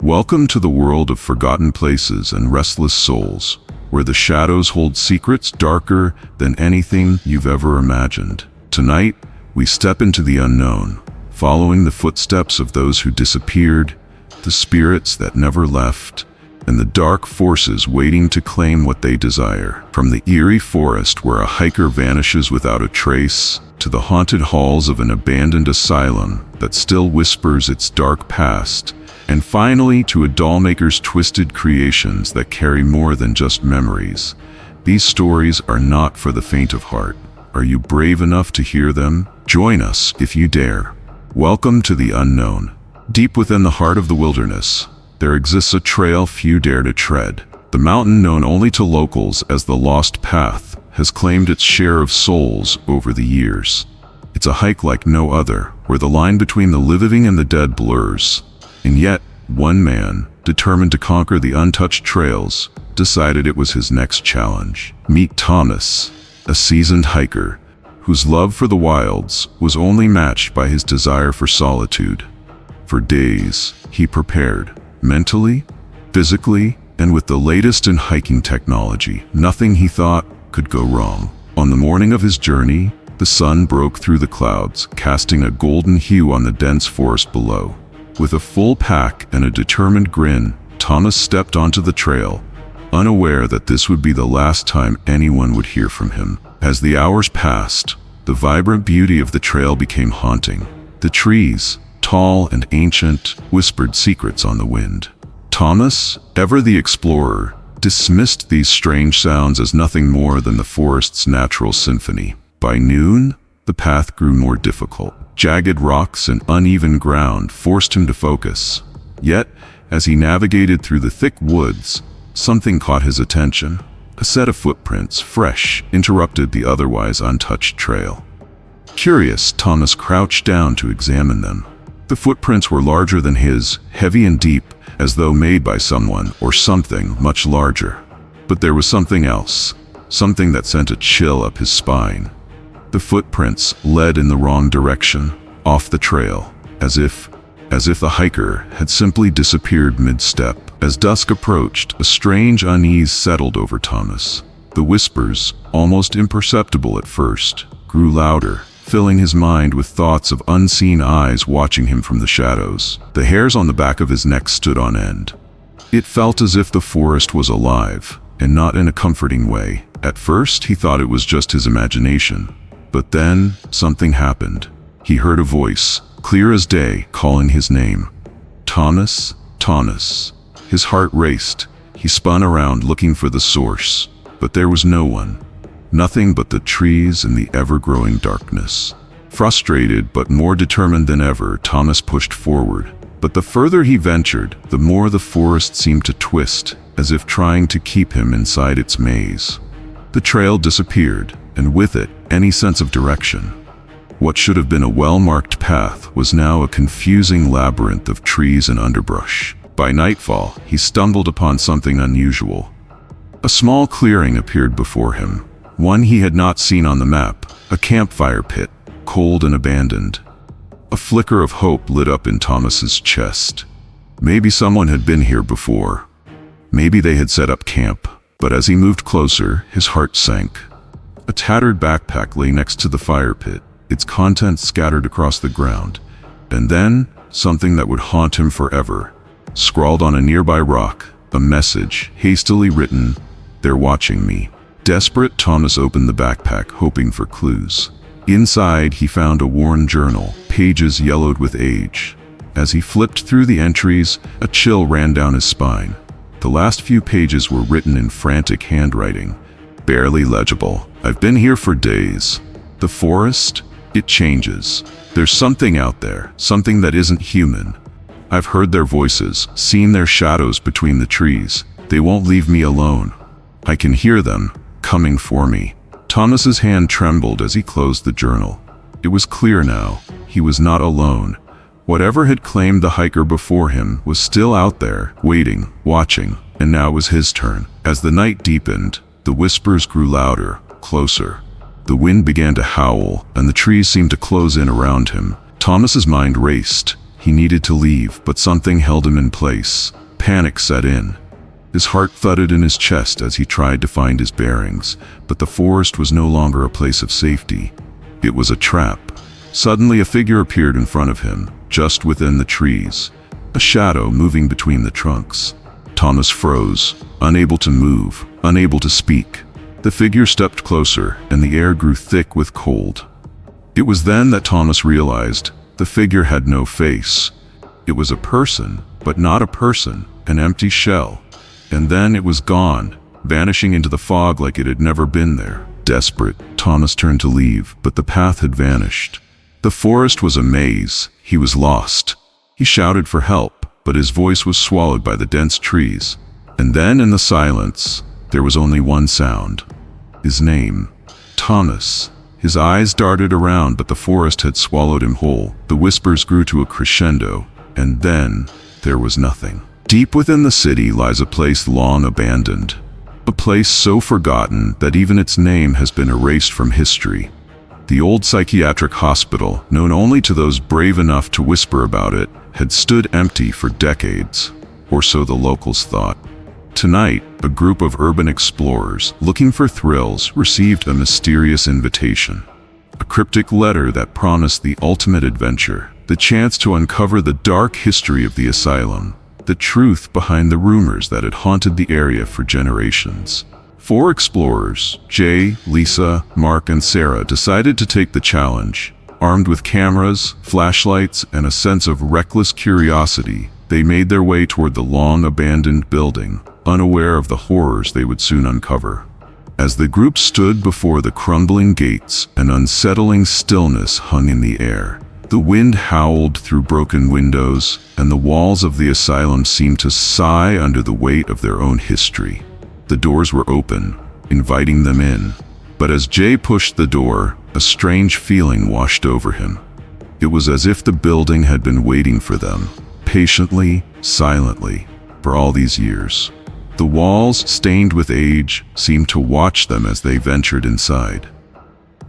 Welcome to the world of forgotten places and restless souls, where the shadows hold secrets darker than anything you've ever imagined. Tonight, we step into the unknown, following the footsteps of those who disappeared, the spirits that never left, and the dark forces waiting to claim what they desire. From the eerie forest where a hiker vanishes without a trace, to the haunted halls of an abandoned asylum that still whispers its dark past, and finally to a dollmaker's twisted creations that carry more than just memories. These stories are not for the faint of heart. Are you brave enough to hear them? Join us if you dare. Welcome to the unknown. Deep within the heart of the wilderness, there exists a trail few dare to tread. The mountain known only to locals as the Lost Path has claimed its share of souls over the years. It's a hike like no other, where the line between the living and the dead blurs. And yet, one man, determined to conquer the untouched trails, decided it was his next challenge. Meet Thomas, a seasoned hiker, whose love for the wilds was only matched by his desire for solitude. For days, he prepared, mentally, physically, and with the latest in hiking technology. Nothing, he thought, could go wrong. On the morning of his journey, the sun broke through the clouds, casting a golden hue on the dense forest below. With a full pack and a determined grin, Thomas stepped onto the trail, unaware that this would be the last time anyone would hear from him. As the hours passed, the vibrant beauty of the trail became haunting. The trees, tall and ancient, whispered secrets on the wind. Thomas, ever the explorer, dismissed these strange sounds as nothing more than the forest's natural symphony. By noon, the path grew more difficult. Jagged rocks and uneven ground forced him to focus. Yet, as he navigated through the thick woods, something caught his attention. A set of footprints, fresh, interrupted the otherwise untouched trail. Curious, Thomas crouched down to examine them. The footprints were larger than his, heavy and deep, as though made by someone or something much larger. But there was something else, something that sent a chill up his spine. The footprints led in the wrong direction, off the trail, as if the hiker had simply disappeared mid-step. As dusk approached, a strange unease settled over Thomas. The whispers, almost imperceptible at first, grew louder, filling his mind with thoughts of unseen eyes watching him from the shadows. The hairs on the back of his neck stood on end. It felt as if the forest was alive, and not in a comforting way. At first, he thought it was just his imagination. But then, something happened. He heard a voice, clear as day, calling his name. Thomas, Thomas. His heart raced. He spun around looking for the source, but there was no one. Nothing but the trees and the ever-growing darkness. Frustrated but more determined than ever, Thomas pushed forward. But the further he ventured, the more the forest seemed to twist, as if trying to keep him inside its maze. The trail disappeared, and with it, any sense of direction. What should have been a well-marked path was now a confusing labyrinth of trees and underbrush. By nightfall, he stumbled upon something unusual. A small clearing appeared before him, one he had not seen on the map, a campfire pit, cold and abandoned. A flicker of hope lit up in Thomas's chest. Maybe someone had been here before. Maybe they had set up camp. But as he moved closer, his heart sank. A tattered backpack lay next to the fire pit, its contents scattered across the ground. And then, something that would haunt him forever. Scrawled on a nearby rock, a message, hastily written, "They're watching me." Desperate, Thomas opened the backpack, hoping for clues. Inside, he found a worn journal, pages yellowed with age. As he flipped through the entries, a chill ran down his spine. The last few pages were written in frantic handwriting, barely legible. "I've been here for days. The forest, it changes. There's something out there, something that isn't human. I've heard their voices, seen their shadows between the trees. They won't leave me alone. I can hear them, coming for me." Thomas's hand trembled as he closed the journal. It was clear now, he was not alone. Whatever had claimed the hiker before him was still out there, waiting, watching, and now it was his turn. As the night deepened, the whispers grew louder, closer. The wind began to howl, and the trees seemed to close in around him. Thomas's mind raced. He needed to leave, but something held him in place. Panic set in. His heart thudded in his chest as he tried to find his bearings, but the forest was no longer a place of safety. It was a trap. Suddenly a figure appeared in front of him, just within the trees, a shadow moving between the trunks. Thomas froze, unable to move, unable to speak. The figure stepped closer, and the air grew thick with cold. It was then that Thomas realized the figure had no face. It was a person, but not a person, an empty shell. And then it was gone, vanishing into the fog like it had never been there. Desperate, Thomas turned to leave, but the path had vanished. The forest was a maze. He was lost. He shouted for help, but his voice was swallowed by the dense trees. And then in the silence, there was only one sound. His name. Thomas. His eyes darted around, but the forest had swallowed him whole. The whispers grew to a crescendo, and then there was nothing. Deep within the city lies a place long abandoned. A place so forgotten that even its name has been erased from history. The old psychiatric hospital, known only to those brave enough to whisper about it, had stood empty for decades, or so the locals thought. Tonight, a group of urban explorers looking for thrills received a mysterious invitation. A cryptic letter that promised the ultimate adventure, the chance to uncover the dark history of the asylum, the truth behind the rumors that had haunted the area for generations. 4 explorers, Jay, Lisa, Mark, and Sarah, decided to take the challenge. Armed with cameras, flashlights, and a sense of reckless curiosity, they made their way toward the long-abandoned building, unaware of the horrors they would soon uncover. As the group stood before the crumbling gates, an unsettling stillness hung in the air. The wind howled through broken windows, and the walls of the asylum seemed to sigh under the weight of their own history. The doors were open, inviting them in. But as Jay pushed the door, a strange feeling washed over him. It was as if the building had been waiting for them, patiently, silently, for all these years. The walls, stained with age, seemed to watch them as they ventured inside.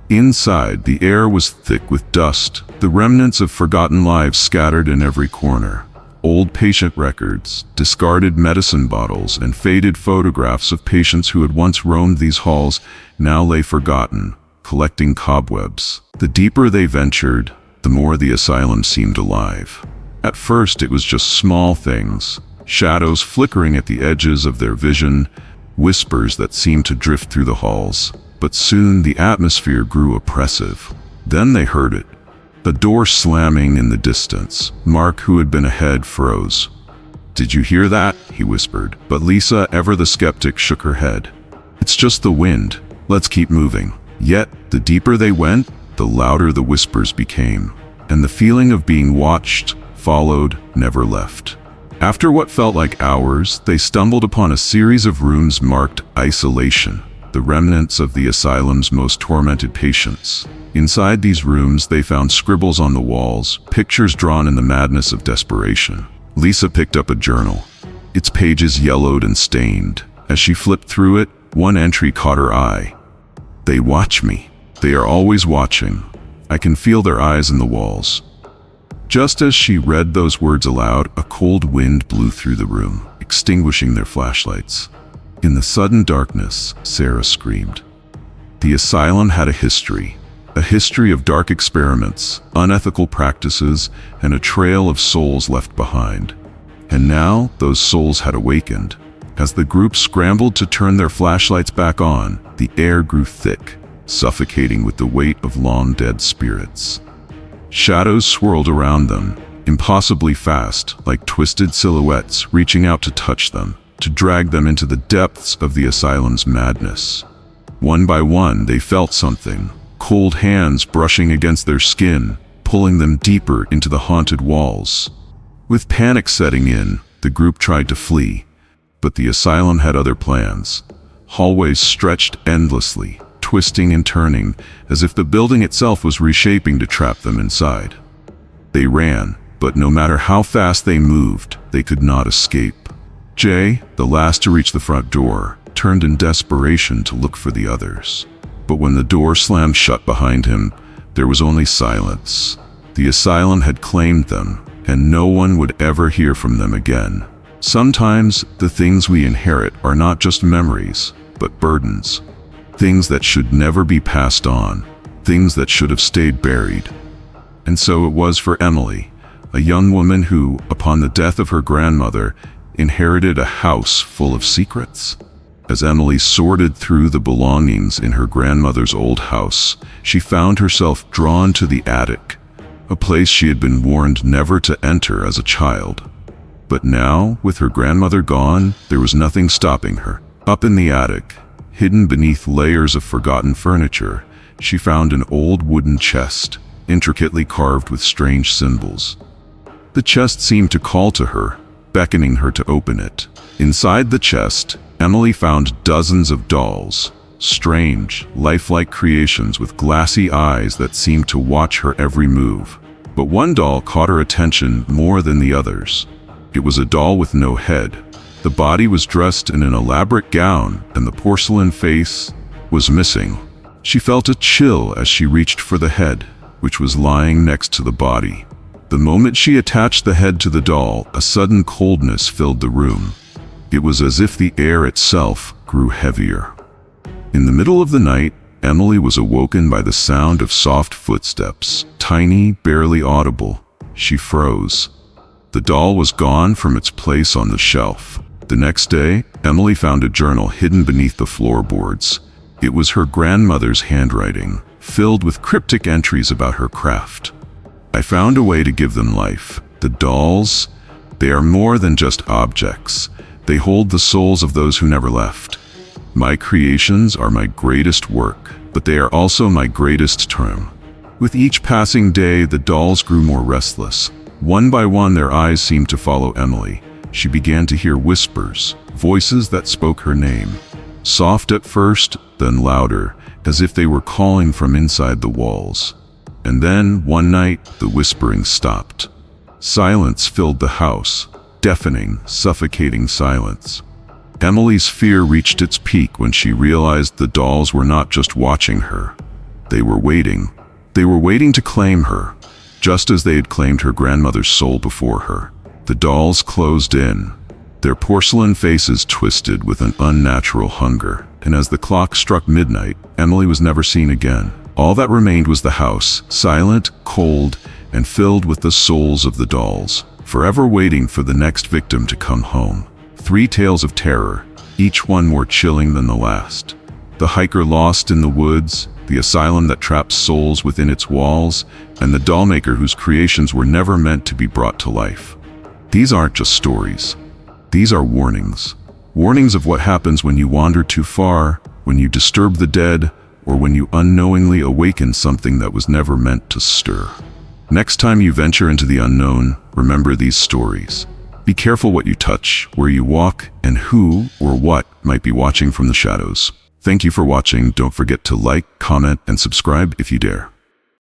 Inside, the air was thick with dust, the remnants of forgotten lives scattered in every corner. Old patient records, discarded medicine bottles, and faded photographs of patients who had once roamed these halls now lay forgotten, collecting cobwebs. The deeper they ventured, the more the asylum seemed alive. At first, it was just small things, shadows flickering at the edges of their vision, whispers that seemed to drift through the halls. But soon the atmosphere grew oppressive. Then they heard it. A door slamming in the distance. Mark, who had been ahead, froze. "Did you hear that?" he whispered. But Lisa, ever the skeptic, shook her head. "It's just the wind. Let's keep moving." Yet, the deeper they went, the louder the whispers became. And the feeling of being watched, followed, never left. After what felt like hours, they stumbled upon a series of rooms marked isolation, the remnants of the asylum's most tormented patients. Inside these rooms, they found scribbles on the walls, pictures drawn in the madness of desperation. Lisa picked up a journal, its pages yellowed and stained. As she flipped through it, one entry caught her eye. "They watch me. They are always watching. I can feel their eyes in the walls." Just as she read those words aloud, a cold wind blew through the room, extinguishing their flashlights. In the sudden darkness, Sarah screamed. The asylum had a history of dark experiments, unethical practices, and a trail of souls left behind. And now, those souls had awakened. As the group scrambled to turn their flashlights back on, the air grew thick, suffocating with the weight of long-dead spirits. Shadows swirled around them, impossibly fast, like twisted silhouettes reaching out to touch them, to drag them into the depths of the asylum's madness. One by one, they felt something, cold hands brushing against their skin, pulling them deeper into the haunted walls. With panic setting in, the group tried to flee, but the asylum had other plans. Hallways stretched endlessly, twisting and turning, as if the building itself was reshaping to trap them inside. They ran, but no matter how fast they moved, they could not escape. Jay, the last to reach the front door, turned in desperation to look for the others. But when the door slammed shut behind him, there was only silence. The asylum had claimed them, and no one would ever hear from them again. Sometimes the things we inherit are not just memories, but burdens. Things that should never be passed on, things that should have stayed buried. And so it was for Emily, a young woman who, upon the death of her grandmother, inherited a house full of secrets. As Emily sorted through the belongings in her grandmother's old house, she found herself drawn to the attic, a place she had been warned never to enter as a child. But now, with her grandmother gone, there was nothing stopping her. Up in the attic, hidden beneath layers of forgotten furniture, she found an old wooden chest, intricately carved with strange symbols. The chest seemed to call to her, beckoning her to open it. Inside the chest, Emily found dozens of dolls, strange, lifelike creations with glassy eyes that seemed to watch her every move. But one doll caught her attention more than the others. It was a doll with no head. The body was dressed in an elaborate gown, and the porcelain face was missing. She felt a chill as she reached for the head, which was lying next to the body. The moment she attached the head to the doll, a sudden coldness filled the room. It was as if the air itself grew heavier. In the middle of the night, Emily was awoken by the sound of soft footsteps, tiny, barely audible. She froze. The doll was gone from its place on the shelf. The next day, Emily found a journal hidden beneath the floorboards. It was her grandmother's handwriting, filled with cryptic entries about her craft. I found a way to give them life. The dolls, they are more than just objects. They hold the souls of those who never left. My creations are my greatest work, but they are also my greatest term. With each passing day, the dolls grew more restless. One by one, their eyes seemed to follow Emily. She began to hear whispers, voices that spoke her name. Soft at first, then louder, as if they were calling from inside the walls. And then, one night, the whispering stopped. Silence filled the house, deafening, suffocating silence. Emily's fear reached its peak when she realized the dolls were not just watching her. They were waiting. They were waiting to claim her, just as they had claimed her grandmother's soul before her. The dolls closed in, their porcelain faces twisted with an unnatural hunger, and as the clock struck midnight, Emily was never seen again. All that remained was the house, silent, cold, and filled with the souls of the dolls, forever waiting for the next victim to come home. 3 tales of terror, each one more chilling than the last. The hiker lost in the woods, the asylum that traps souls within its walls, and the dollmaker whose creations were never meant to be brought to life. These aren't just stories. These are warnings. Warnings of what happens when you wander too far, when you disturb the dead, or when you unknowingly awaken something that was never meant to stir. Next time you venture into the unknown, remember these stories. Be careful what you touch, where you walk, and who or what might be watching from the shadows. Thank you for watching. Don't forget to like, comment, and subscribe if you dare.